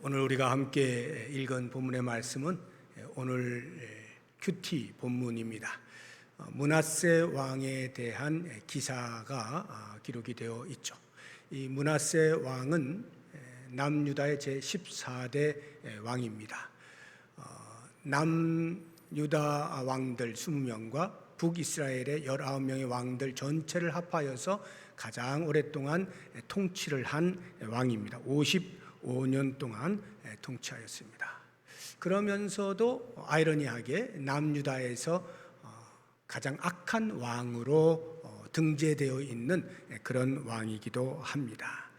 오늘 우리가 함께 읽은 본문의 말씀은 오늘 큐티 본문입니다. 므낫세 왕에 대한 기사가 기록이 되어 있죠. 이 므낫세 왕은 남유다의 제14대 왕입니다. 남유다 왕들 20명과 북이스라엘의 19명의 왕들 전체를 합하여서 가장 오랫동안 통치를 한 왕입니다. 55년 동안 통치하였습니다. 그러면서도 아이러니하게 남유다에서 가장 악한 왕으로 등재되어 있는 그런 왕이기도 합니다.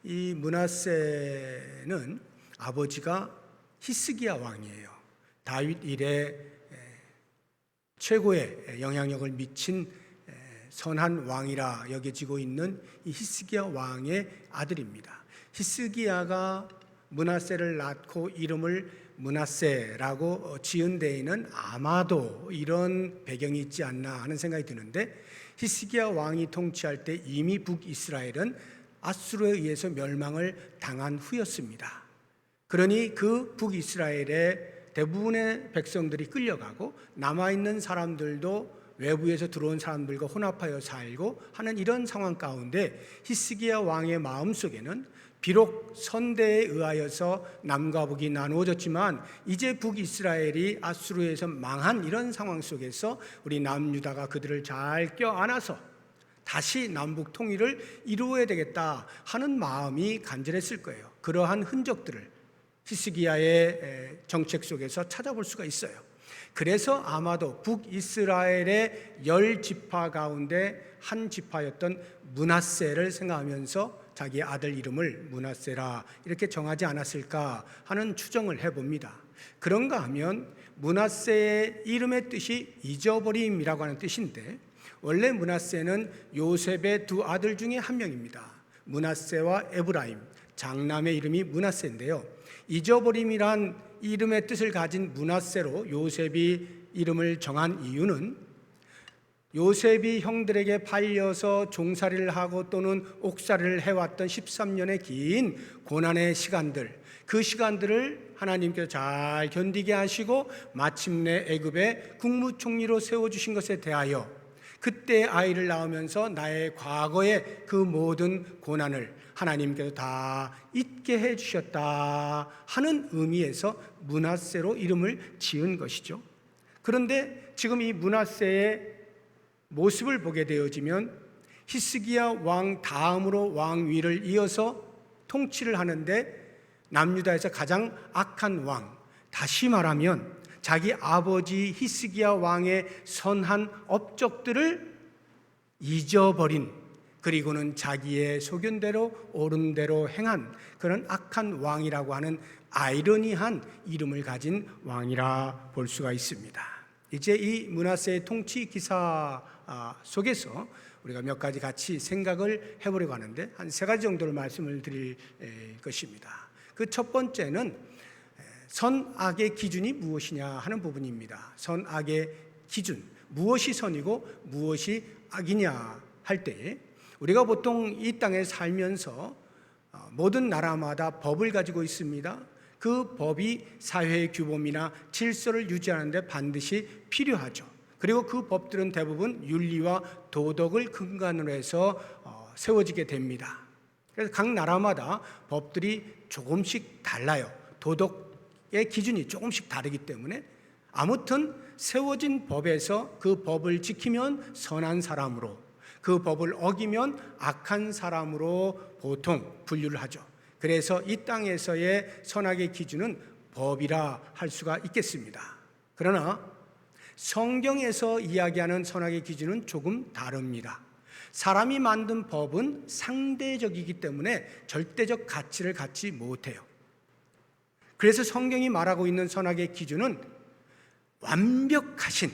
이 므낫세는 아버지가 히스기야 왕이에요. 다윗 이래 최고의 영향력을 미친 선한 왕이라 여겨지고 있는 이 히스기야 왕의 아들입니다. 히스기야가 므낫세를 낳고 이름을 므낫세라고 지은 데에는 아마도 이런 배경이 있지 않나 하는 생각이 드는데, 히스기야 왕이 통치할 때 이미 북이스라엘은 아수르에 의해서 멸망을 당한 후였습니다. 그러니 그 북이스라엘의 대부분의 백성들이 끌려가고 남아있는 사람들도 외부에서 들어온 사람들과 혼합하여 살고 하는 이런 상황 가운데 히스기야 왕의 마음속에는 비록 선대에 의하여서 남과 북이 나누어졌지만 이제 북이스라엘이 아수르에서 망한 이런 상황 속에서 우리 남유다가 그들을 잘 껴안아서 다시 남북 통일을 이루어야 되겠다 하는 마음이 간절했을 거예요. 그러한 흔적들을 히스기야의 정책 속에서 찾아볼 수가 있어요. 그래서 아마도 북이스라엘의 10지파 가운데 한 지파였던 므낫세를 생각하면서 자기의 아들 이름을 므낫세라 이렇게 정하지 않았을까 하는 추정을 해봅니다. 그런가 하면 므낫세의 이름의 뜻이 잊어버림이라고 하는 뜻인데, 원래 므낫세는 요셉의 두 아들 중에 한 명입니다. 므낫세와 에브라임, 장남의 이름이 므낫세인데요, 잊어버림이란 이름의 뜻을 가진 므낫세로 요셉이 이름을 정한 이유는 요셉이 형들에게 팔려서 종살이를 하고 또는 옥살이를 해왔던 13년의 긴 고난의 시간들, 그 시간들을 하나님께서 잘 견디게 하시고 마침내 애굽의 국무총리로 세워주신 것에 대하여 그때 아이를 낳으면서 나의 과거의 그 모든 고난을 하나님께서 다 잊게 해주셨다 하는 의미에서 므낫세로 이름을 지은 것이죠. 그런데 지금 이 므낫세의 모습을 보게 되어지면 히스기야 왕 다음으로 왕위를 이어서 통치를 하는데 남유다에서 가장 악한 왕, 다시 말하면 자기 아버지 히스기야 왕의 선한 업적들을 잊어버린, 그리고는 자기의 소견대로 옳은 대로 행한 그런 악한 왕이라고 하는 아이러니한 이름을 가진 왕이라 볼 수가 있습니다. 이제 이 므낫세의 통치 기사 속에서 우리가 몇 가지 같이 생각을 해보려고 하는데 한 세 가지 정도를 말씀을 드릴 것입니다. 그 첫 번째는 선악의 기준이 무엇이냐 하는 부분입니다. 선악의 기준, 무엇이 선이고 무엇이 악이냐 할 때에 우리가 보통 이 땅에 살면서 모든 나라마다 법을 가지고 있습니다. 그 법이 사회의 규범이나 질서를 유지하는 데 반드시 필요하죠. 그리고 그 법들은 대부분 윤리와 도덕을 근간으로 해서 세워지게 됩니다. 그래서 각 나라마다 법들이 조금씩 달라요. 도덕의 기준이 조금씩 다르기 때문에 아무튼 세워진 법에서 그 법을 지키면 선한 사람으로, 그 법을 어기면 악한 사람으로 보통 분류를 하죠. 그래서 이 땅에서의 선악의 기준은 법이라 할 수가 있겠습니다. 그러나 성경에서 이야기하는 선악의 기준은 조금 다릅니다. 사람이 만든 법은 상대적이기 때문에 절대적 가치를 갖지 못해요. 그래서 성경이 말하고 있는 선악의 기준은 완벽하신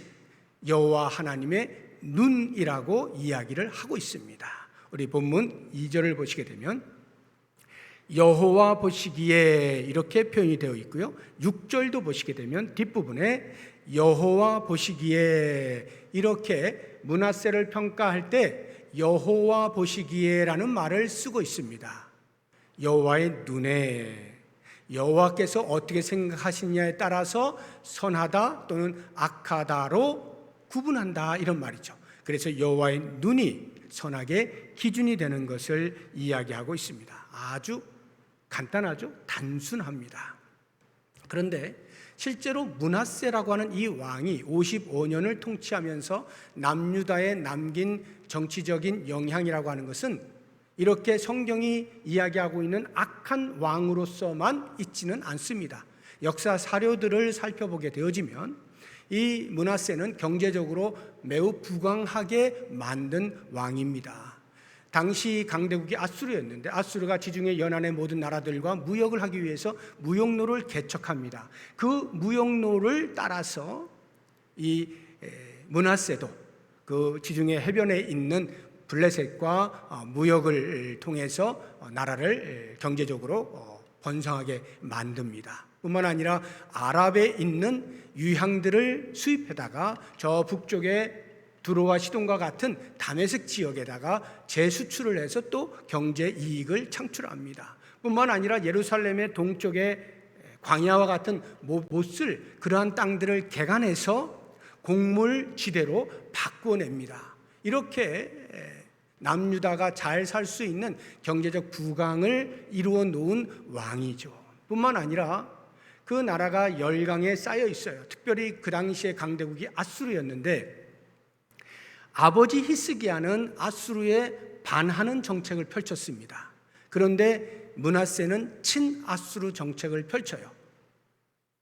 여호와 하나님의 눈이라고 이야기를 하고 있습니다. 우리 본문 2절을 보시게 되면 여호와 보시기에 이렇게 표현이 되어 있고요, 6절도 보시게 되면 뒷부분에 여호와 보시기에 이렇게 므낫세를 평가할 때 여호와 보시기에라는 말을 쓰고 있습니다. 여호와의 눈에, 여호와께서 어떻게 생각하시냐에 따라서 선하다 또는 악하다로 구분한다, 이런 말이죠. 그래서 여호와의 눈이 선악의 기준이 되는 것을 이야기하고 있습니다. 아주 간단하죠? 단순합니다. 그런데 실제로 므낫세라고 하는 이 왕이 55년을 통치하면서 남유다에 남긴 정치적인 영향이라고 하는 것은 이렇게 성경이 이야기하고 있는 악한 왕으로서만 있지는 않습니다. 역사 사료들을 살펴보게 되어지면 이 므낫세는 경제적으로 매우 부강하게 만든 왕입니다. 당시 강대국이 아수르였는데 아수르가 지중해 연안의 모든 나라들과 무역을 하기 위해서 무역로를 개척합니다. 그 무역로를 따라서 이 므낫세도 그 지중해 해변에 있는 블레셋과 무역을 통해서 나라를 경제적으로 번성하게 만듭니다. 뿐만 아니라 아랍에 있는 유향들을 수입해다가 저 북쪽에 두로와 시돈과 같은 다메섹 지역에다가 재수출을 해서 또 경제 이익을 창출합니다. 뿐만 아니라 예루살렘의 동쪽에 광야와 같은 못을, 그러한 땅들을 개간해서 곡물 지대로 바꾸어냅니다. 이렇게 남유다가 잘 살 수 있는 경제적 부강을 이루어 놓은 왕이죠. 뿐만 아니라 그 나라가 열강에 쌓여 있어요. 특별히 그 당시의 강대국이 아수르였는데 아버지 히스기야는 아수르에 반하는 정책을 펼쳤습니다. 그런데 므낫세는 친아수르 정책을 펼쳐요.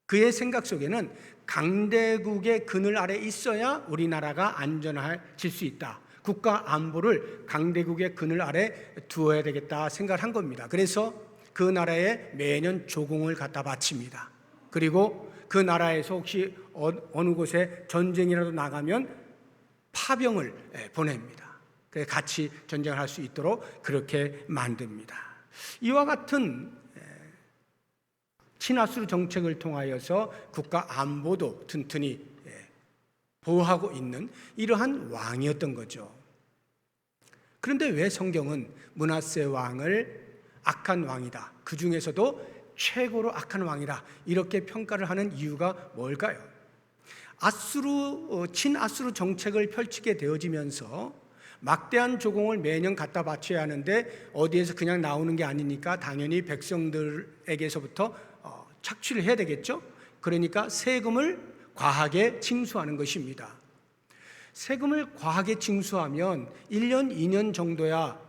그의 생각 속에는 강대국의 그늘 아래 있어야 우리나라가 안전해질 수 있다. 국가 안보를 강대국의 그늘 아래 두어야 되겠다 생각을 한 겁니다. 그래서 그 나라에 매년 조공을 갖다 바칩니다. 그리고 그 나라에서 혹시 어느 곳에 전쟁이라도 나가면 파병을 보냅니다. 그래서 같이 전쟁을 할 수 있도록 그렇게 만듭니다. 이와 같은 친아수르 정책을 통하여서 국가 안보도 튼튼히 보호하고 있는 이러한 왕이었던 거죠. 그런데 왜 성경은 므낫세 왕을 악한 왕이다, 그 중에서도 최고로 악한 왕이다, 이렇게 평가를 하는 이유가 뭘까요? 친아수르 정책을 펼치게 되어지면서 막대한 조공을 매년 갖다 바쳐야 하는데 어디에서 그냥 나오는 게 아니니까 당연히 백성들에게서부터 착취를 해야 되겠죠. 그러니까 세금을 과하게 징수하는 것입니다. 세금을 과하게 징수하면 1년, 2년 정도야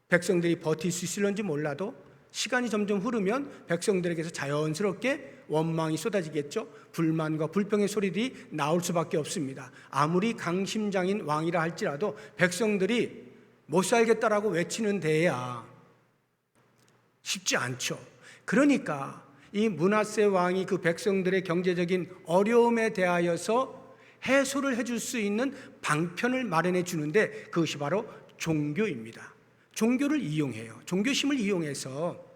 백성들이 버틸 수 있을런지 몰라도 시간이 점점 흐르면 백성들에게서 자연스럽게 원망이 쏟아지겠죠. 불만과 불평의 소리들이 나올 수밖에 없습니다. 아무리 강심장인 왕이라 할지라도 백성들이 못 살겠다라고 외치는 데야 쉽지 않죠. 그러니까 이 므낫세 왕이 그 백성들의 경제적인 어려움에 대하여서 해소를 해줄 수 있는 방편을 마련해 주는데 그것이 바로 종교입니다. 종교를 이용해요. 종교심을 이용해서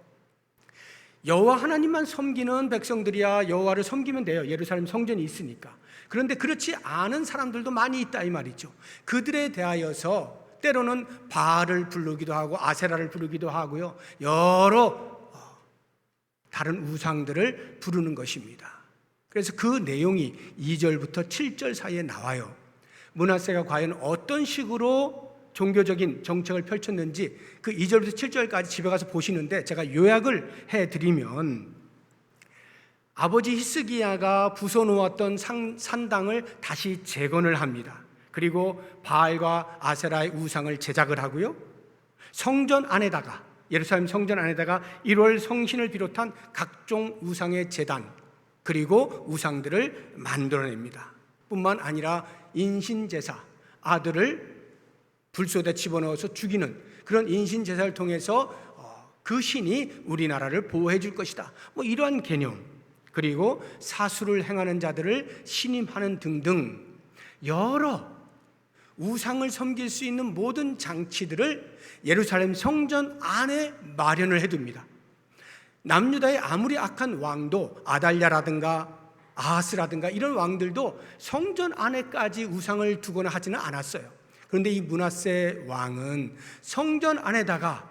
여호와 하나님만 섬기는 백성들이야 여호와를 섬기면 돼요. 예루살렘 성전이 있으니까. 그런데 그렇지 않은 사람들도 많이 있다 이 말이죠. 그들에 대하여서 때로는 바알을 부르기도 하고 아세라를 부르기도 하고요, 여러 다른 우상들을 부르는 것입니다. 그래서 그 내용이 2절부터 7절 사이에 나와요. 므낫세가 과연 어떤 식으로 종교적인 정책을 펼쳤는지 그 2절부터 7절까지 집에 가서 보시는데 제가 요약을 해드리면 아버지 히스기야가 부숴놓았던 산당을 다시 재건을 합니다. 그리고 바알과 아세라의 우상을 제작을 하고요, 성전 안에다가 예루살렘 성전 안에다가 1월 성신을 비롯한 각종 우상의 제단 그리고 우상들을 만들어냅니다. 뿐만 아니라 인신제사, 아들을 불소에 집어넣어서 죽이는 그런 인신제사를 통해서 그 신이 우리나라를 보호해 줄 것이다, 이러한 개념, 그리고 사수를 행하는 자들을 신임하는 등등 여러 우상을 섬길 수 있는 모든 장치들을 예루살렘 성전 안에 마련을 해둡니다. 남유다의 아무리 악한 왕도 아달랴라든가 아하스라든가 이런 왕들도 성전 안에까지 우상을 두거나 하지는 않았어요. 그런데 이 므낫세 왕은 성전 안에다가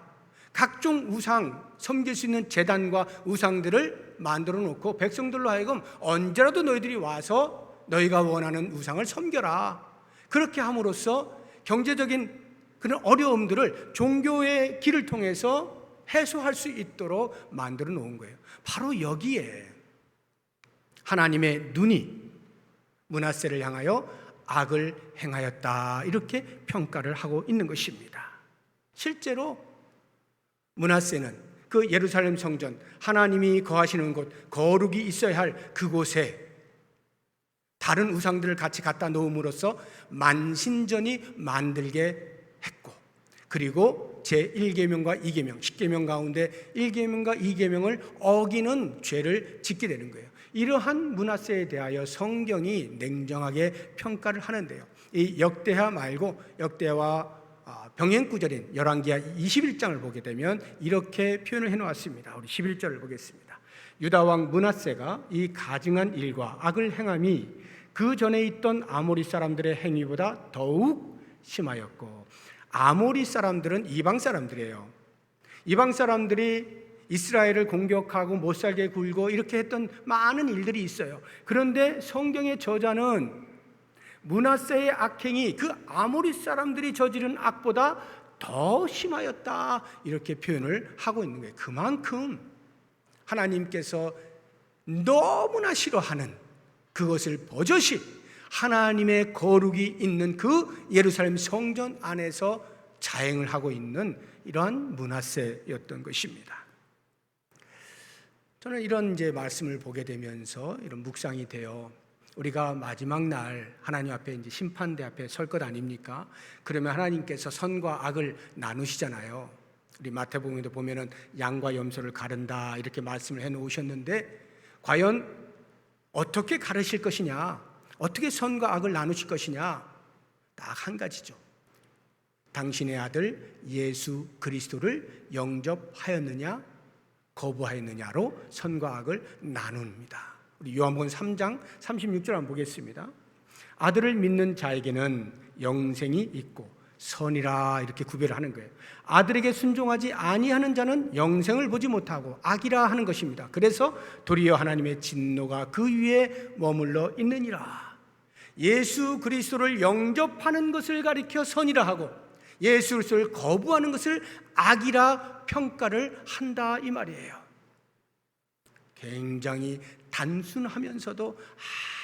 각종 우상, 섬길 수 있는 제단과 우상들을 만들어 놓고 백성들로 하여금 언제라도 너희들이 와서 너희가 원하는 우상을 섬겨라. 그렇게 함으로써 경제적인 그런 어려움들을 종교의 길을 통해서 해소할 수 있도록 만들어 놓은 거예요. 바로 여기에 하나님의 눈이 므낫세를 향하여 악을 행하였다, 이렇게 평가를 하고 있는 것입니다. 실제로 므낫세는 그 예루살렘 성전, 하나님이 거하시는 곳, 거룩이 있어야 할 그곳에 다른 우상들을 같이 갖다 놓음으로써 만신전이 만들게 했고, 그리고 제1계명과 2계명, 10계명 가운데 1계명과 2계명을 어기는 죄를 짓게 되는 거예요. 이러한 므낫세에 대하여 성경이 냉정하게 평가를 하는데요, 이 역대하 말고 역대와 병행구절인 열왕기하 21장을 보게 되면 이렇게 표현을 해놓았습니다. 우리 11절을 보겠습니다. 유다왕 므낫세가 이 가증한 일과 악을 행함이 그 전에 있던 아모리 사람들의 행위보다 더욱 심하였고, 아모리 사람들은 이방 사람들이에요. 이방 사람들이 이스라엘을 공격하고 못살게 굴고 이렇게 했던 많은 일들이 있어요. 그런데 성경의 저자는 므낫세의 악행이 그 아모리 사람들이 저지른 악보다 더 심하였다, 이렇게 표현을 하고 있는 거예요. 그만큼 하나님께서 너무나 싫어하는 그것을 버젓이 하나님의 거룩이 있는 그 예루살렘 성전 안에서 자행을 하고 있는 이러한 므낫세였던 것입니다. 저는 이런 이제 말씀을 보게 되면서 이런 묵상이 되어, 우리가 마지막 날 하나님 앞에 이제 심판대 앞에 설 것 아닙니까? 그러면 하나님께서 선과 악을 나누시잖아요. 우리 마태복음에도 보면은 양과 염소를 가른다, 이렇게 말씀을 해 놓으셨는데, 과연 어떻게 가르실 것이냐, 어떻게 선과 악을 나누실 것이냐, 딱 한 가지죠. 당신의 아들 예수 그리스도를 영접하였느냐 거부하였느냐로 선과 악을 나눕니다. 우리 요한복음 3장 36절 한번 보겠습니다. 아들을 믿는 자에게는 영생이 있고 선이라, 이렇게 구별을 하는 거예요. 아들에게 순종하지 아니하는 자는 영생을 보지 못하고 악이라 하는 것입니다. 그래서 도리어 하나님의 진노가 그 위에 머물러 있느니라. 예수 그리스도를 영접하는 것을 가리켜 선이라 하고 예수 그리스도를 거부하는 것을 악이라 평가를 한다, 이 말이에요. 굉장히 단순하면서도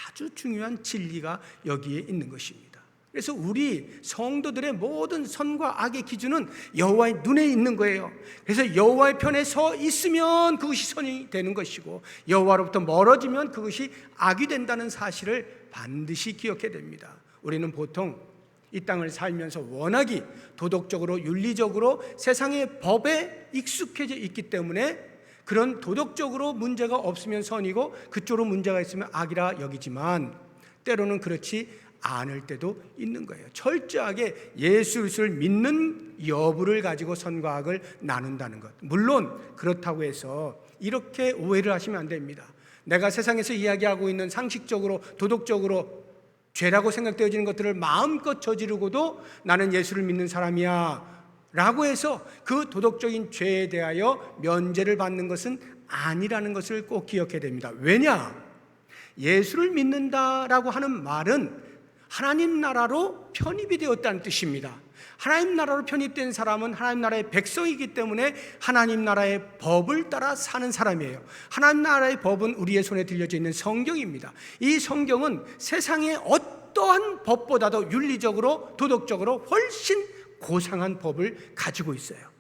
아주 중요한 진리가 여기에 있는 것입니다. 그래서 우리 성도들의 모든 선과 악의 기준은 여호와의 눈에 있는 거예요. 그래서 여호와의 편에 서 있으면 그것이 선이 되는 것이고, 여호와로부터 멀어지면 그것이 악이 된다는 사실을 반드시 기억해야 됩니다. 우리는 보통 이 땅을 살면서 워낙이 도덕적으로 윤리적으로 세상의 법에 익숙해져 있기 때문에 그런 도덕적으로 문제가 없으면 선이고 그쪽으로 문제가 있으면 악이라 여기지만, 때로는 그렇지 않을 때도 있는 거예요. 철저하게 예수 그리스도를 믿는 여부를 가지고 선과 악을 나눈다는 것, 물론 그렇다고 해서 이렇게 오해를 하시면 안 됩니다. 내가 세상에서 이야기하고 있는 상식적으로 도덕적으로 죄라고 생각되어지는 것들을 마음껏 저지르고도 나는 예수를 믿는 사람이야 라고 해서 그 도덕적인 죄에 대하여 면제를 받는 것은 아니라는 것을 꼭 기억해야 됩니다. 왜냐? 예수를 믿는다라고 하는 말은 하나님 나라로 편입이 되었다는 뜻입니다. 하나님 나라로 편입된 사람은 하나님 나라의 백성이기 때문에 하나님 나라의 법을 따라 사는 사람이에요. 하나님 나라의 법은 우리의 손에 들려져 있는 성경입니다. 이 성경은 세상의 어떠한 법보다도 윤리적으로 도덕적으로 훨씬 고상한 법을 가지고 있어요.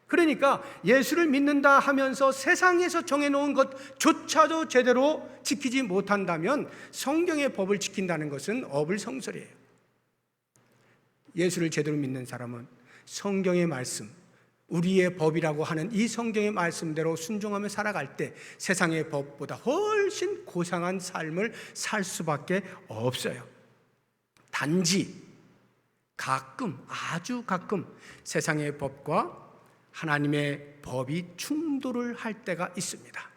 그러니까 예수를 믿는다 하면서 세상에서 정해놓은 것조차도 제대로 지키지 못한다면 성경의 법을 지킨다는 것은 어불성설이에요. 예수를 제대로 믿는 사람은 성경의 말씀, 우리의 법이라고 하는 이 성경의 말씀대로 순종하며 살아갈 때 세상의 법보다 훨씬 고상한 삶을 살 수밖에 없어요. 단지 가끔, 아주 가끔 세상의 법과 하나님의 법이 충돌을 할 때가 있습니다.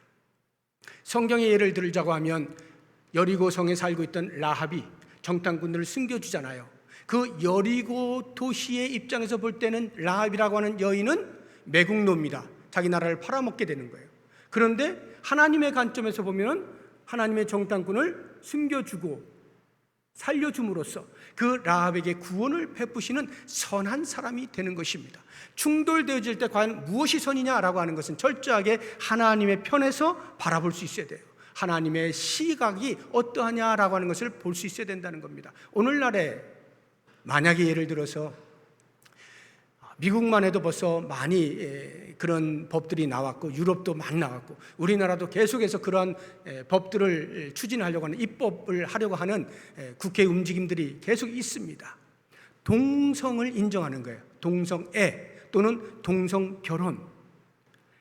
성경의 예를 들자고 하면 여리고 성에 살고 있던 라합이 정탐꾼들을 숨겨주잖아요. 그 여리고 도시의 입장에서 볼 때는 라합이라고 하는 여인은 매국노입니다. 자기 나라를 팔아먹게 되는 거예요. 그런데 하나님의 관점에서 보면 하나님의 정탐꾼을 숨겨주고 살려줌으로써 그 라합에게 구원을 베푸시는 선한 사람이 되는 것입니다. 충돌되어질 때 과연 무엇이 선이냐라고 하는 것은 철저하게 하나님의 편에서 바라볼 수 있어야 돼요. 하나님의 시각이 어떠하냐라고 하는 것을 볼 수 있어야 된다는 겁니다. 오늘날에 만약에 예를 들어서 미국만 해도 벌써 많이 그런 법들이 나왔고 유럽도 많이 나왔고 우리나라도 계속해서 그러한 법들을 추진하려고 하는 입법을 하려고 하는 국회 움직임들이 계속 있습니다. 동성을 인정하는 거예요. 동성애 또는 동성결혼.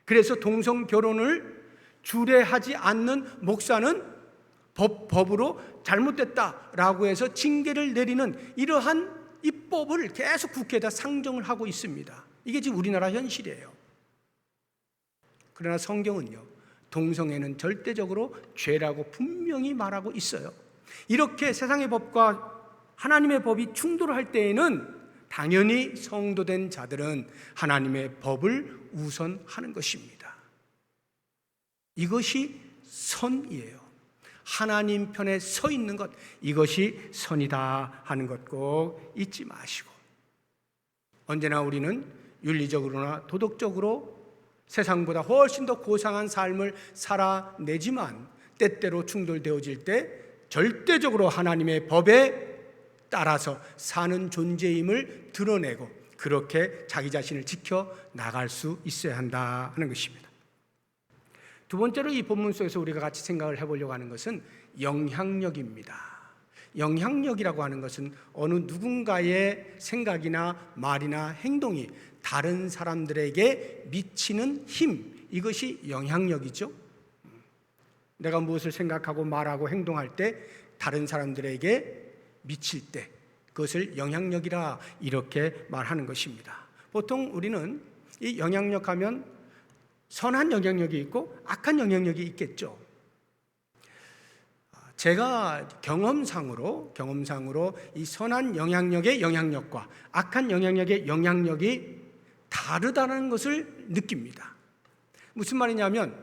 그래서 동성결혼을 주례하지 않는 목사는 법으로 잘못됐다라고 해서 징계를 내리는 이러한 입법을 계속 국회에다 상정을 하고 있습니다. 이게 지금 우리나라 현실이에요. 그러나 성경은요, 동성애는 절대적으로 죄라고 분명히 말하고 있어요. 이렇게 세상의 법과 하나님의 법이 충돌할 때에는 당연히 성도된 자들은 하나님의 법을 우선하는 것입니다. 이것이 선이에요. 하나님 편에 서 있는 것, 이것이 선이다 하는 것 꼭 잊지 마시고, 언제나 우리는 윤리적으로나 도덕적으로 세상보다 훨씬 더 고상한 삶을 살아내지만 때때로 충돌되어질 때 절대적으로 하나님의 법에 따라서 사는 존재임을 드러내고 그렇게 자기 자신을 지켜 나갈 수 있어야 한다 하는 것입니다. 두 번째로 이 본문 속에서 우리가 같이 생각을 해보려고 하는 것은 영향력입니다. 영향력이라고 하는 것은 어느 누군가의 생각이나 말이나 행동이 다른 사람들에게 미치는 힘, 이것이 영향력이죠. 내가 무엇을 생각하고 말하고 행동할 때 다른 사람들에게 미칠 때 그것을 영향력이라 이렇게 말하는 것입니다. 보통 우리는 이 영향력 하면 선한 영향력이 있고 악한 영향력이 있겠죠. 제가 경험상으로 이 선한 영향력의 영향력과 악한 영향력의 영향력이 다르다는 것을 느낍니다. 무슨 말이냐면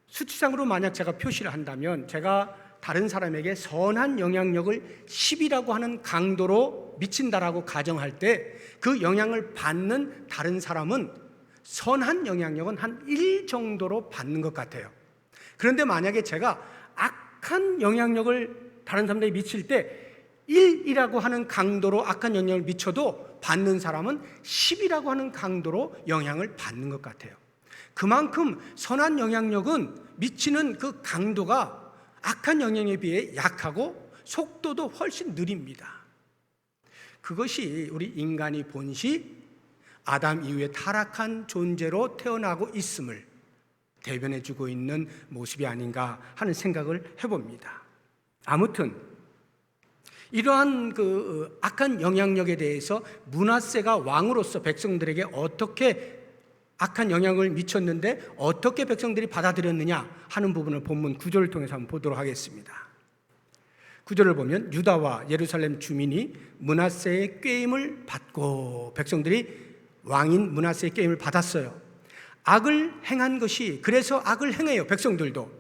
수치상으로 만약 제가 표시를 한다면 제가 다른 사람에게 선한 영향력을 10이라고 하는 강도로 미친다라고 가정할 때 그 영향을 받는 다른 사람은 선한 영향력은 한 1 정도로 받는 것 같아요. 그런데 만약에 제가 악한 영향력을 다른 사람들에게 미칠 때 1이라고 하는 강도로 악한 영향을 미쳐도 받는 사람은 10이라고 하는 강도로 영향을 받는 것 같아요. 그만큼 선한 영향력은 미치는 그 강도가 악한 영향에 비해 약하고 속도도 훨씬 느립니다. 그것이 우리 인간이 본시 아담 이후에 타락한 존재로 태어나고 있음을 대변해주고 있는 모습이 아닌가 하는 생각을 해봅니다. 아무튼 이러한 그 악한 영향력에 대해서 므낫세가 왕으로서 백성들에게 어떻게 악한 영향을 미쳤는데 어떻게 백성들이 받아들였느냐 하는 부분을 본문 9절을 통해서 한번 보도록 하겠습니다. 9절을 보면 유다와 예루살렘 주민이 므낫세의 꾀임을 받고, 백성들이 왕인 므낫세의 꾀임을 받았어요. 악을 행한 것이, 그래서 악을 행해요. 백성들도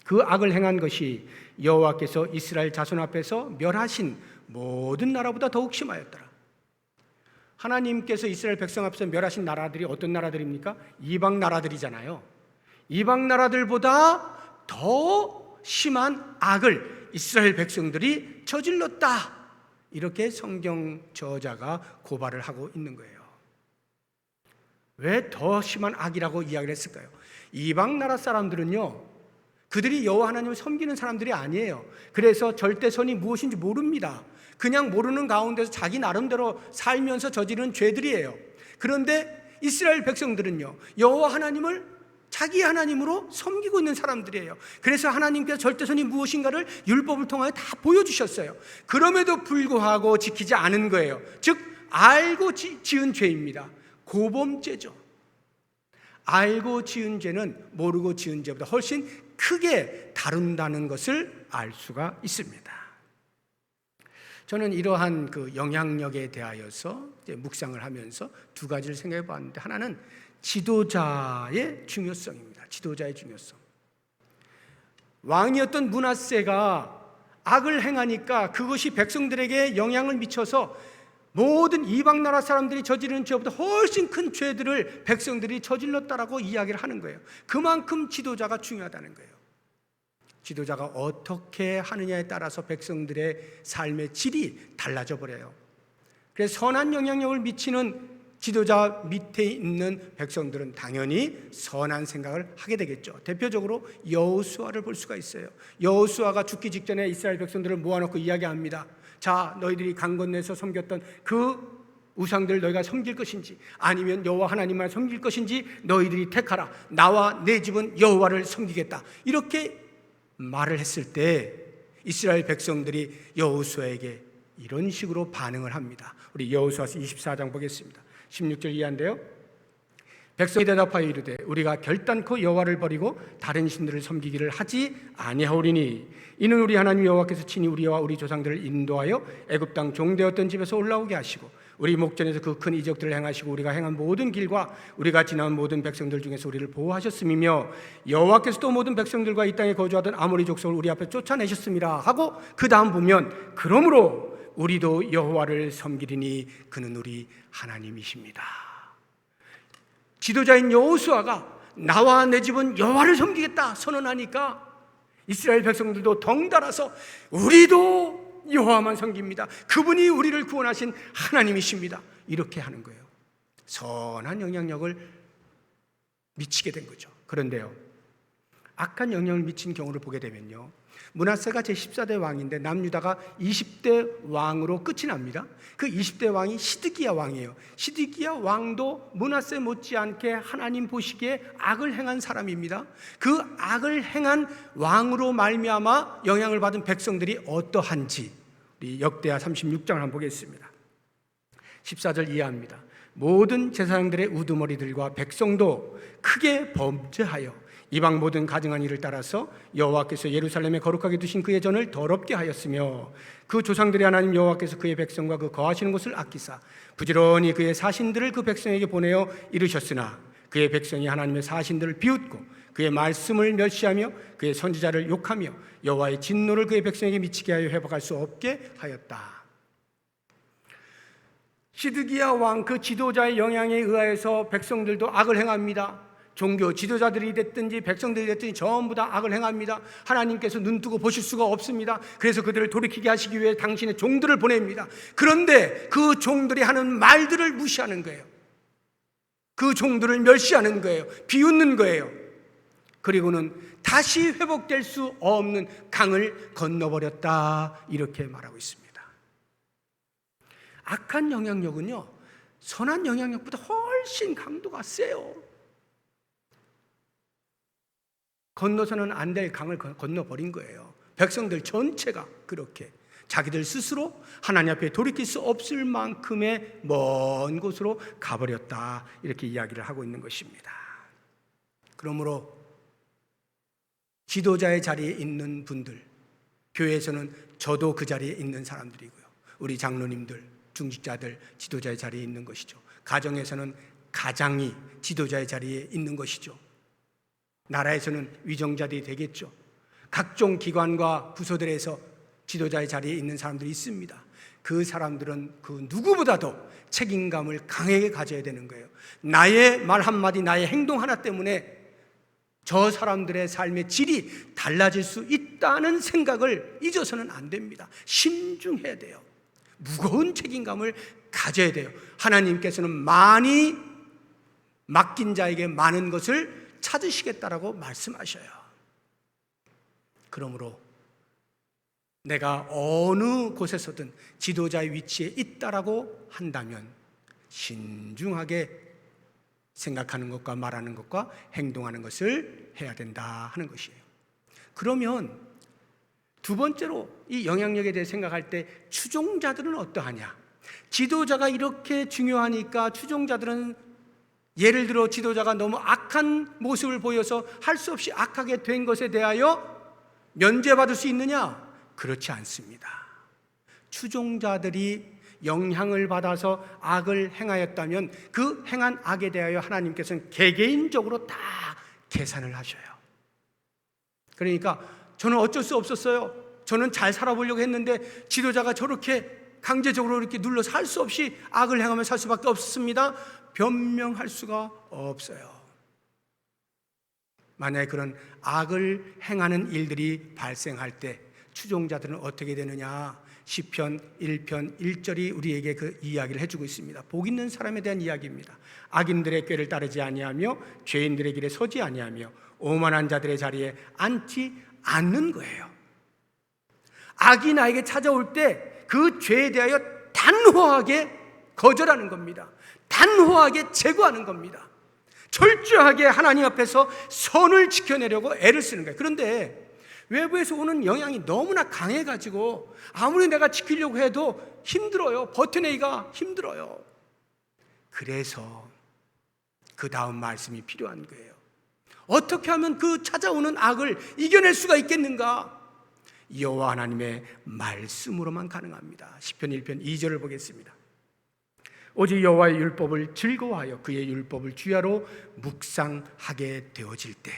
그 악을 행한 것이 여호와께서 이스라엘 자손 앞에서 멸하신 모든 나라보다 더욱 심하였더라. 하나님께서 이스라엘 백성 앞에서 멸하신 나라들이 어떤 나라들입니까? 이방 나라들이잖아요. 이방 나라들보다 더 심한 악을 이스라엘 백성들이 저질렀다, 이렇게 성경 저자가 고발을 하고 있는 거예요. 왜 더 심한 악이라고 이야기를 했을까요? 이방 나라 사람들은요, 그들이 여호와 하나님을 섬기는 사람들이 아니에요. 그래서 절대선이 무엇인지 모릅니다. 그냥 모르는 가운데서 자기 나름대로 살면서 저지른 죄들이에요. 그런데 이스라엘 백성들은요, 여호와 하나님을 자기 하나님으로 섬기고 있는 사람들이에요. 그래서 하나님께서 절대선이 무엇인가를 율법을 통하여 다 보여주셨어요. 그럼에도 불구하고 지키지 않은 거예요. 즉 알고 지은 죄입니다. 고범죄죠. 알고 지은 죄는 모르고 지은 죄보다 훨씬 크게 다룬다는 것을 알 수가 있습니다. 저는 이러한 그 영향력에 대하여서 이제 묵상을 하면서 두 가지를 생각해 봤는데, 하나는 지도자의 중요성입니다. 지도자의 중요성. 왕이었던 므낫세가 악을 행하니까 그것이 백성들에게 영향을 미쳐서 모든 이방 나라 사람들이 저지르는 죄보다 훨씬 큰 죄들을 백성들이 저질렀다라고 이야기를 하는 거예요. 그만큼 지도자가 중요하다는 거예요. 지도자가 어떻게 하느냐에 따라서 백성들의 삶의 질이 달라져 버려요. 그래서 선한 영향력을 미치는 지도자 밑에 있는 백성들은 당연히 선한 생각을 하게 되겠죠. 대표적으로 여호수아를 볼 수가 있어요. 여호수아가 죽기 직전에 이스라엘 백성들을 모아놓고 이야기합니다. 자, 너희들이 강 건너에서 섬겼던 그 우상들 너희가 섬길 것인지 아니면 여호와 하나님만 섬길 것인지 너희들이 택하라. 나와 내 집은 여호와를 섬기겠다. 이렇게 말을 했을 때 이스라엘 백성들이 여호수아에게 이런 식으로 반응을 합니다. 우리 여호수아서 24장 보겠습니다. 16절 이하인데요. 백성이 대답하여 이르되 우리가 결단코 여호와를 버리고 다른 신들을 섬기기를 하지 아니하오리니 이는 우리 하나님 여호와께서 친히 우리와 우리 조상들을 인도하여 애굽 땅 종되었던 집에서 올라오게 하시고 우리 목전에서 그 큰 이적들을 행하시고 우리가 행한 모든 길과 우리가 지나온 모든 백성들 중에서 우리를 보호하셨음이며 여호와께서 또 모든 백성들과 이 땅에 거주하던 아모리 족속을 우리 앞에 쫓아내셨음이라 하고 그 다음 보면 그러므로 우리도 여호와를 섬기리니 그는 우리 하나님이십니다. 지도자인 여호수아가 나와 내 집은 여호와를 섬기겠다 선언하니까 이스라엘 백성들도 덩달아서 우리도 여호와만 섬깁니다. 그분이 우리를 구원하신 하나님이십니다. 이렇게 하는 거예요. 선한 영향력을 미치게 된 거죠. 그런데요, 악한 영향을 미친 경우를 보게 되면요, 므낫세가 제14대 왕인데 남유다가 20대 왕으로 끝이 납니다. 그 20대 왕이 시드기야 왕이에요. 시드기야 왕도 므낫세 못지않게 하나님 보시기에 악을 행한 사람입니다. 그 악을 행한 왕으로 말미암아 영향을 받은 백성들이 어떠한지 우리 역대하 36장을 한번 보겠습니다. 14절 이하입니다. 모든 제사장들의 우두머리들과 백성도 크게 범죄하여 이방 모든 가증한 일을 따라서 여호와께서 예루살렘에 거룩하게 두신 그의 전을 더럽게 하였으며 그 조상들의 하나님 여호와께서 그의 백성과 그 거하시는 곳을 아끼사 부지런히 그의 사신들을 그 백성에게 보내어 이르셨으나 그의 백성이 하나님의 사신들을 비웃고 그의 말씀을 멸시하며 그의 선지자를 욕하며 여호와의 진노를 그의 백성에게 미치게 하여 회복할 수 없게 하였다. 시드기야 왕 그 지도자의 영향에 의하여서 백성들도 악을 행합니다. 종교 지도자들이 됐든지 백성들이 됐든지 전부 다 악을 행합니다. 하나님께서 눈뜨고 보실 수가 없습니다. 그래서 그들을 돌이키게 하시기 위해 당신의 종들을 보냅니다. 그런데 그 종들이 하는 말들을 무시하는 거예요. 그 종들을 멸시하는 거예요. 비웃는 거예요. 그리고는 다시 회복될 수 없는 강을 건너버렸다, 이렇게 말하고 있습니다. 악한 영향력은요, 선한 영향력보다 훨씬 강도가 세요. 건너서는 안 될 강을 건너버린 거예요. 백성들 전체가 그렇게 자기들 스스로 하나님 앞에 돌이킬 수 없을 만큼의 먼 곳으로 가버렸다, 이렇게 이야기를 하고 있는 것입니다. 그러므로 지도자의 자리에 있는 분들, 교회에서는 저도 그 자리에 있는 사람들이고요, 우리 장로님들, 중직자들 지도자의 자리에 있는 것이죠. 가정에서는 가장이 지도자의 자리에 있는 것이죠. 나라에서는 위정자들이 되겠죠. 각종 기관과 부서들에서 지도자의 자리에 있는 사람들이 있습니다. 그 사람들은 그 누구보다도 책임감을 강하게 가져야 되는 거예요. 나의 말 한마디, 나의 행동 하나 때문에 저 사람들의 삶의 질이 달라질 수 있다는 생각을 잊어서는 안 됩니다. 신중해야 돼요. 무거운 책임감을 가져야 돼요. 하나님께서는 많이 맡긴 자에게 많은 것을 찾으시겠다라고 말씀하셔요. 그러므로 내가 어느 곳에서든 지도자의 위치에 있다라고 한다면 신중하게 생각하는 것과 말하는 것과 행동하는 것을 해야 된다 하는 것이에요. 그러면 두 번째로 이 영향력에 대해 생각할 때 추종자들은 어떠하냐? 지도자가 이렇게 중요하니까 추종자들은, 예를 들어 지도자가 너무 악한 모습을 보여서 할 수 없이 악하게 된 것에 대하여 면죄받을 수 있느냐? 그렇지 않습니다. 추종자들이 영향을 받아서 악을 행하였다면 그 행한 악에 대하여 하나님께서는 개개인적으로 다 계산을 하셔요. 그러니까 저는 어쩔 수 없었어요. 저는 잘 살아보려고 했는데 지도자가 저렇게 강제적으로 이렇게 눌러서 할 수 없이 악을 행하며 살 수밖에 없습니다. 변명할 수가 없어요. 만약에 그런 악을 행하는 일들이 발생할 때 추종자들은 어떻게 되느냐? 시편 1편 1절이 우리에게 그 이야기를 해주고 있습니다. 복 있는 사람에 대한 이야기입니다. 악인들의 꾀를 따르지 아니하며 죄인들의 길에 서지 아니하며 오만한 자들의 자리에 앉지 않는 거예요. 악이 나에게 찾아올 때 그 죄에 대하여 단호하게 거절하는 겁니다. 단호하게 제거하는 겁니다. 철저하게 하나님 앞에서 선을 지켜내려고 애를 쓰는 거예요. 그런데 외부에서 오는 영향이 너무나 강해가지고 아무리 내가 지키려고 해도 힘들어요. 버텨내기가 힘들어요. 그래서 그 다음 말씀이 필요한 거예요. 어떻게 하면 그 찾아오는 악을 이겨낼 수가 있겠는가? 여호와 하나님의 말씀으로만 가능합니다. 시편 1편 2절을 보겠습니다. 오직 여호와의 율법을 즐거워하여 그의 율법을 주야로 묵상하게 되어질 때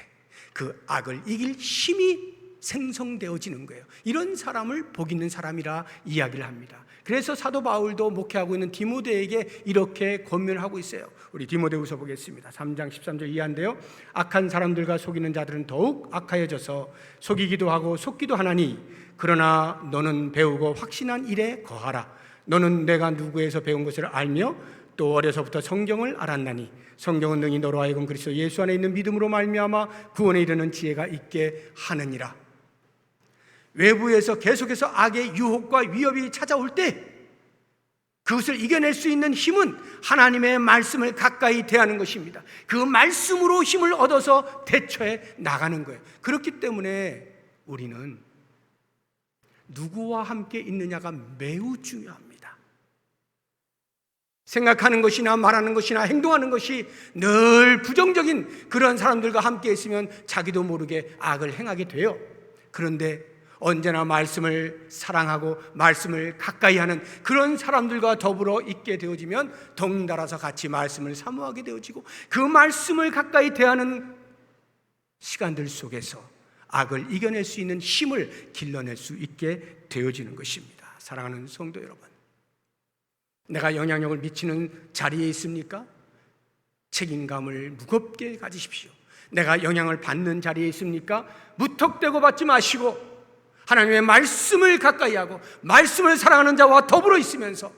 그 악을 이길 힘이 생성되어지는 거예요. 이런 사람을 복 있는 사람이라 이야기를 합니다. 그래서 사도 바울도 목회하고 있는 디모데에게 이렇게 권면하고 있어요. 우리 디모데후서 보겠습니다. 3장 13절 이하인데요. 악한 사람들과 속이는 자들은 더욱 악하여져서 속이기도 하고 속기도 하나니 그러나 너는 배우고 확신한 일에 거하라. 너는 내가 누구에서 배운 것을 알며 또 어려서부터 성경을 알았나니 성경은 능히 너로 하여금 그리스도 예수 안에 있는 믿음으로 말미암아 구원에 이르는 지혜가 있게 하느니라. 외부에서 계속해서 악의 유혹과 위협이 찾아올 때 그것을 이겨낼 수 있는 힘은 하나님의 말씀을 가까이 대하는 것입니다. 그 말씀으로 힘을 얻어서 대처해 나가는 거예요. 그렇기 때문에 우리는 누구와 함께 있느냐가 매우 중요합니다. 생각하는 것이나 말하는 것이나 행동하는 것이 늘 부정적인 그런 사람들과 함께 있으면 자기도 모르게 악을 행하게 돼요. 그런데 언제나 말씀을 사랑하고 말씀을 가까이 하는 그런 사람들과 더불어 있게 되어지면 덩달아서 같이 말씀을 사모하게 되어지고 그 말씀을 가까이 대하는 시간들 속에서 악을 이겨낼 수 있는 힘을 길러낼 수 있게 되어지는 것입니다. 사랑하는 성도 여러분, 내가 영향력을 미치는 자리에 있습니까? 책임감을 무겁게 가지십시오. 내가 영향을 받는 자리에 있습니까? 무턱대고 받지 마시고 하나님의 말씀을 가까이 하고 말씀을 사랑하는 자와 더불어 있으면서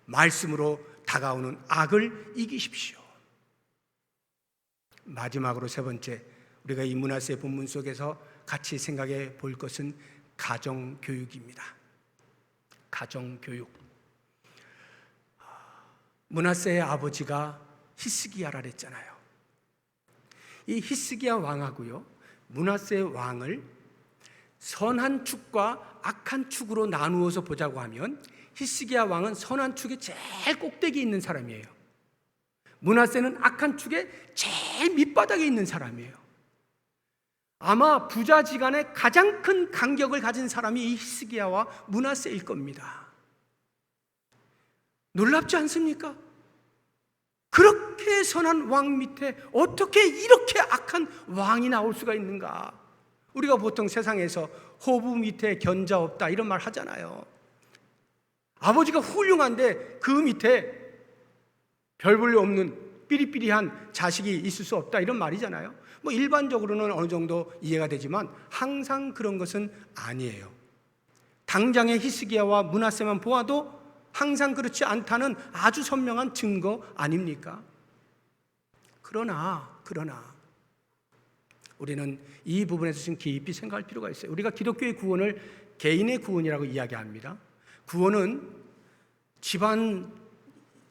말씀으로 다가오는 악을 이기십시오. 마지막으로 세 번째, 우리가 이 므낫세 본문 속에서 같이 생각해 볼 것은 가정교육입니다. 가정교육. 므낫세의 아버지가 히스기야라 그랬잖아요. 이 히스기야 왕하고요 므낫세 왕을 선한 축과 악한 축으로 나누어서 보자고 하면 히스기야 왕은 선한 축의 제일 꼭대기에 있는 사람이에요. 므낫세는 악한 축의 제일 밑바닥에 있는 사람이에요. 아마 부자지간에 가장 큰 간격을 가진 사람이 이 히스기야와 므낫세일 겁니다. 놀랍지 않습니까? 그렇게 선한 왕 밑에 어떻게 이렇게 악한 왕이 나올 수가 있는가? 우리가 보통 세상에서 호부 밑에 견자 없다 이런 말 하잖아요. 아버지가 훌륭한데 그 밑에 별 볼 일 없는 삐리삐리한 자식이 있을 수 없다 이런 말이잖아요. 뭐 일반적으로는 어느 정도 이해가 되지만 항상 그런 것은 아니에요. 당장의 히스기야와 므낫세만 보아도 항상 그렇지 않다는 아주 선명한 증거 아닙니까? 그러나 우리는 이 부분에서 좀 깊이 생각할 필요가 있어요. 우리가 기독교의 구원을 개인의 구원이라고 이야기합니다. 구원은 집안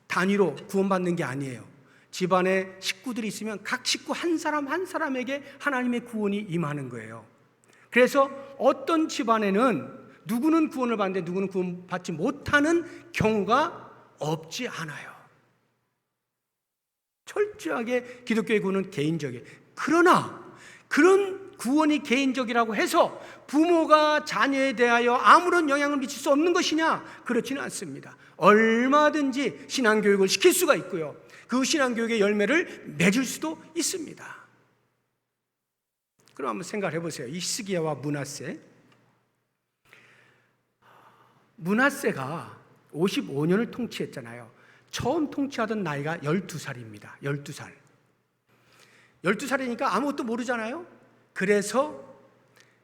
단위로 구원받는 게 아니에요. 집안에 식구들이 있으면 각 식구 한 사람 한 사람에게 하나님의 구원이 임하는 거예요. 그래서 어떤 집안에는 누구는 구원을 받는데 누구는 구원받지 못하는 경우가 없지 않아요. 철저하게 기독교의 구원은 개인적이에요. 그러나 그런 구원이 개인적이라고 해서 부모가 자녀에 대하여 아무런 영향을 미칠 수 없는 것이냐? 그렇지는 않습니다. 얼마든지 신앙교육을 시킬 수가 있고요, 그 신앙교육의 열매를 맺을 수도 있습니다. 그럼 한번 생각해 보세요. 이 히스기야와 므낫세. 므낫세가 55년을 통치했잖아요. 처음 통치하던 나이가 12살입니다. 12살. 12살이니까 아무것도 모르잖아요. 그래서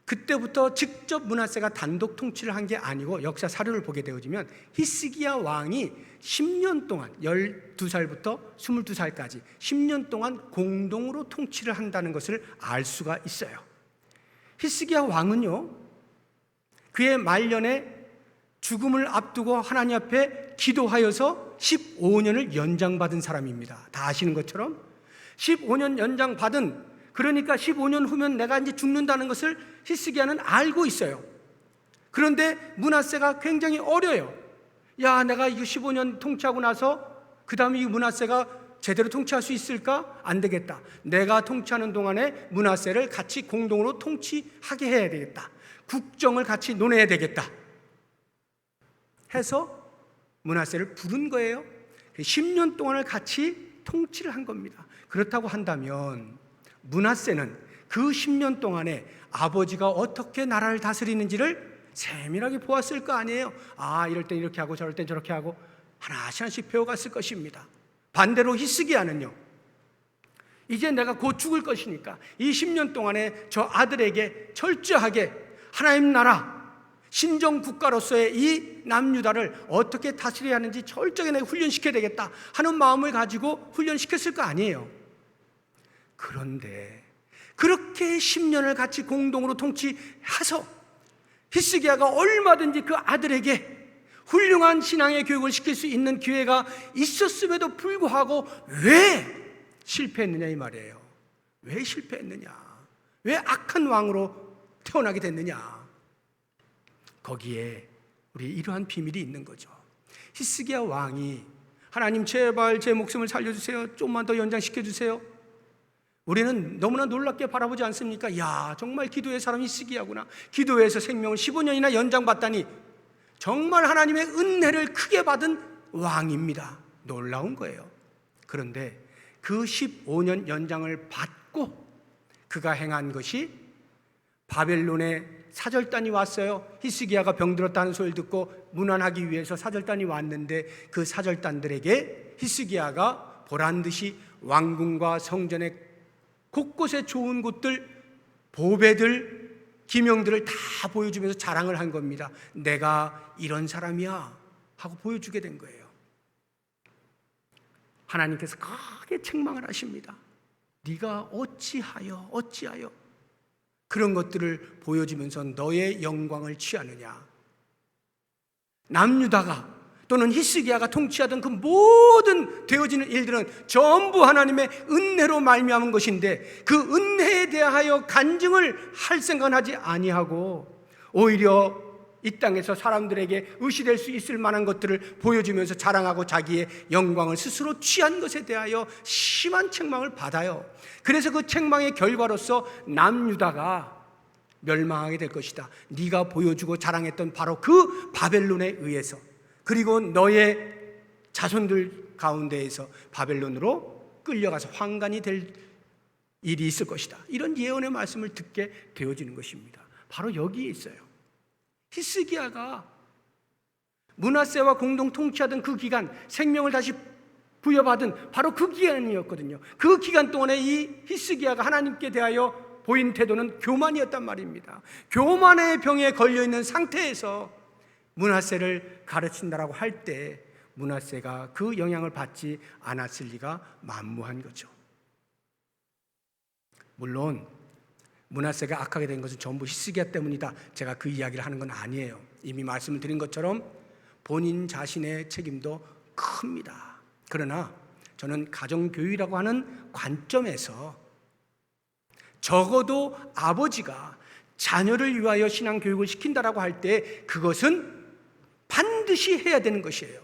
그때부터 직접 므낫세가 단독 통치를 한 게 아니고, 역사 사료를 보게 되어지면 히스기야 왕이 10년 동안, 12살부터 22살까지 10년 동안 공동으로 통치를 한다는 것을 알 수가 있어요. 히스기야 왕은요, 그의 말년에 죽음을 앞두고 하나님 앞에 기도하여서 15년을 연장받은 사람입니다. 다 아시는 것처럼 15년 연장받은, 그러니까 15년 후면 내가 이제 죽는다는 것을 히스기야는 알고 있어요. 그런데 므낫세가 굉장히 어려요. 야, 내가 이거 15년 통치하고 나서 그 다음에 이 므낫세가 제대로 통치할 수 있을까? 안 되겠다. 내가 통치하는 동안에 므낫세를 같이 공동으로 통치하게 해야 되겠다. 국정을 같이 논해야 되겠다 해서 므낫세를 부른 거예요. 10년 동안을 같이 통치를 한 겁니다. 그렇다고 한다면 므낫세는 그 10년 동안에 아버지가 어떻게 나라를 다스리는지를 세밀하게 보았을 거 아니에요. 아, 이럴 땐 이렇게 하고 저럴 땐 저렇게 하고 하나씩 배워갔을 것입니다. 반대로 히스기야는요, 이제 내가 곧 죽을 것이니까 이 10년 동안에 저 아들에게 철저하게 하나님 나라 신정 국가로서의 이 남유다를 어떻게 다스려야 하는지 철저하게 내가 훈련시켜야 되겠다 하는 마음을 가지고 훈련시켰을 거 아니에요. 그런데 그렇게 10년을 같이 공동으로 통치해서 히스기야가 얼마든지 그 아들에게 훌륭한 신앙의 교육을 시킬 수 있는 기회가 있었음에도 불구하고 왜 실패했느냐 이 말이에요. 왜 실패했느냐? 왜 악한 왕으로 태어나게 됐느냐? 거기에 우리 이러한 비밀이 있는 거죠. 히스기야 왕이 하나님 제발 제 목숨을 살려주세요, 좀만 더 연장시켜주세요, 우리는 너무나 놀랍게 바라보지 않습니까? 야, 정말 기도의 사람 히스기야구나. 기도에서 생명을 15년이나 연장받다니 정말 하나님의 은혜를 크게 받은 왕입니다. 놀라운 거예요. 그런데 그 15년 연장을 받고 그가 행한 것이, 바벨론의 사절단이 왔어요. 히스기야가 병들었다는 소리를 듣고 문안하기 위해서 사절단이 왔는데 그 사절단들에게 히스기야가 보란듯이 왕궁과 성전의 곳곳에 좋은 곳들, 보배들, 기명들을 다 보여주면서 자랑을 한 겁니다. 내가 이런 사람이야 하고 보여주게 된 거예요. 하나님께서 크게 책망을 하십니다. 네가 어찌하여 그런 것들을 보여주면서 너의 영광을 취하느냐? 남유다가 또는 히스기야가 통치하던 그 모든 되어지는 일들은 전부 하나님의 은혜로 말미암은 것인데 그 은혜에 대하여 간증을 할 생각은 하지 아니하고 오히려 이 땅에서 사람들에게 의시될 수 있을 만한 것들을 보여주면서 자랑하고 자기의 영광을 스스로 취한 것에 대하여 심한 책망을 받아요. 그래서 그 책망의 결과로서 남유다가 멸망하게 될 것이다. 네가 보여주고 자랑했던 바로 그 바벨론에 의해서, 그리고 너의 자손들 가운데에서 바벨론으로 끌려가서 환관이 될 일이 있을 것이다. 이런 예언의 말씀을 듣게 되어지는 것입니다. 바로 여기에 있어요. 히스기야가 므낫세와 공동 통치하던 그 기간, 생명을 다시 부여받은 바로 그 기간이었거든요. 그 기간 동안에 이 히스기야가 하나님께 대하여 보인 태도는 교만이었단 말입니다. 교만의 병에 걸려있는 상태에서 므낫세를 가르친다라고 할 때 므낫세가 그 영향을 받지 않았을 리가 만무한 거죠. 물론 므낫세가 악하게 된 것은 전부 히스기야 때문이다, 제가 그 이야기를 하는 건 아니에요. 이미 말씀을 드린 것처럼 본인 자신의 책임도 큽니다. 그러나 저는 가정교육이라고 하는 관점에서 적어도 아버지가 자녀를 위하여 신앙교육을 시킨다라고 할 때 그것은 반드시 해야 되는 것이에요.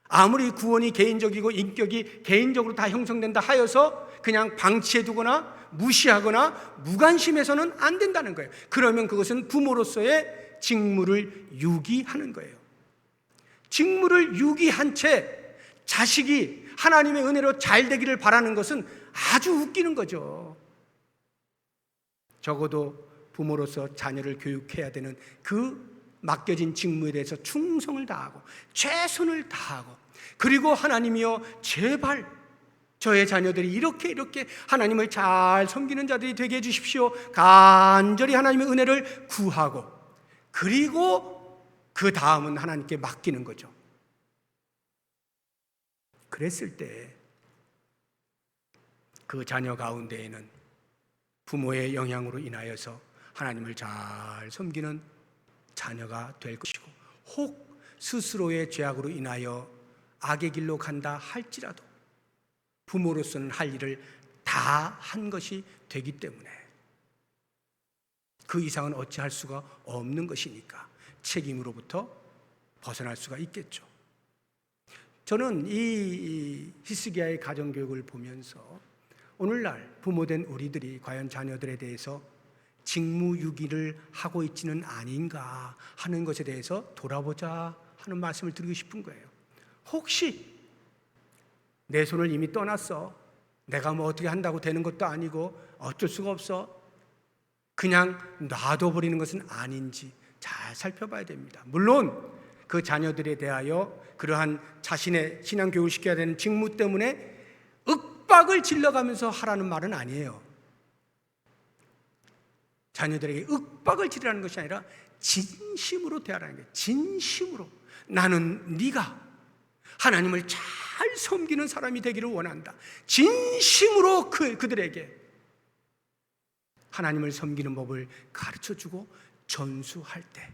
아무리 구원이 개인적이고 인격이 개인적으로 다 형성된다 하여서 그냥 방치해두거나 무시하거나 무관심해서는 안 된다는 거예요. 그러면 그것은 부모로서의 직무를 유기하는 거예요. 직무를 유기한 채 자식이 하나님의 은혜로 잘 되기를 바라는 것은 아주 웃기는 거죠. 적어도 부모로서 자녀를 교육해야 되는 그 맡겨진 직무에 대해서 충성을 다하고 최선을 다하고, 그리고 하나님이여 제발 저의 자녀들이 이렇게 하나님을 잘 섬기는 자들이 되게 해주십시오. 간절히 하나님의 은혜를 구하고, 그리고 그 다음은 하나님께 맡기는 거죠. 그랬을 때 그 자녀 가운데에는 부모의 영향으로 인하여서 하나님을 잘 섬기는 자녀가 될 것이고, 혹 스스로의 죄악으로 인하여 악의 길로 간다 할지라도 부모로서는 할 일을 다 한 것이 되기 때문에 그 이상은 어찌할 수가 없는 것이니까 책임으로부터 벗어날 수가 있겠죠. 저는 이 히스기야의 가정교육을 보면서 오늘날 부모된 우리들이 과연 자녀들에 대해서 직무유기를 하고 있지는 아닌가 하는 것에 대해서 돌아보자 하는 말씀을 드리고 싶은 거예요. 혹시 내 손을 이미 떠났어, 내가 뭐 어떻게 한다고 되는 것도 아니고 어쩔 수가 없어, 그냥 놔둬버리는 것은 아닌지 잘 살펴봐야 됩니다. 물론 그 자녀들에 대하여 그러한 자신의 신앙교육을 시켜야 되는 직무 때문에 윽박을 질러가면서 하라는 말은 아니에요. 자녀들에게 윽박을 지르라는 것이 아니라 진심으로 대하라는 거예요. 진심으로 나는 네가 하나님을 잘 섬기는 사람이 되기를 원한다. 진심으로 그들에게 하나님을 섬기는 법을 가르쳐주고 전수할 때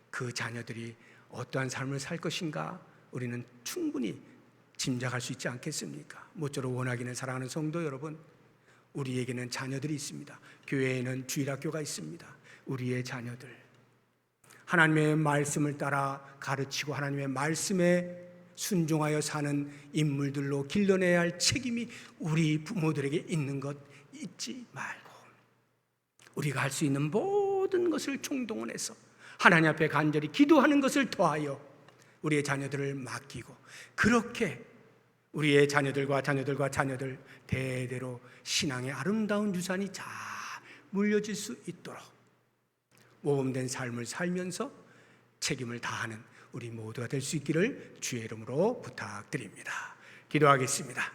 그 자녀들이 어떠한 삶을 살 것인가 우리는 충분히 짐작할 수 있지 않겠습니까? 모쪼록 원하기는 사랑하는 성도 여러분, 우리에게는 자녀들이 있습니다. 교회에는 주일학교가 있습니다. 우리의 자녀들, 하나님의 말씀을 따라 가르치고 하나님의 말씀에 순종하여 사는 인물들로 길러내야 할 책임이 우리 부모들에게 있는 것 잊지 말고, 우리가 할 수 있는 모든 것을 총동원해서 하나님 앞에 간절히 기도하는 것을 더하여 우리의 자녀들을 맡기고, 그렇게 우리의 자녀들과 자녀들 대대로 신앙의 아름다운 유산이 잘 물려질 수 있도록 모범된 삶을 살면서 책임을 다하는 우리 모두가 될 수 있기를 주의 이름으로 부탁드립니다. 기도하겠습니다.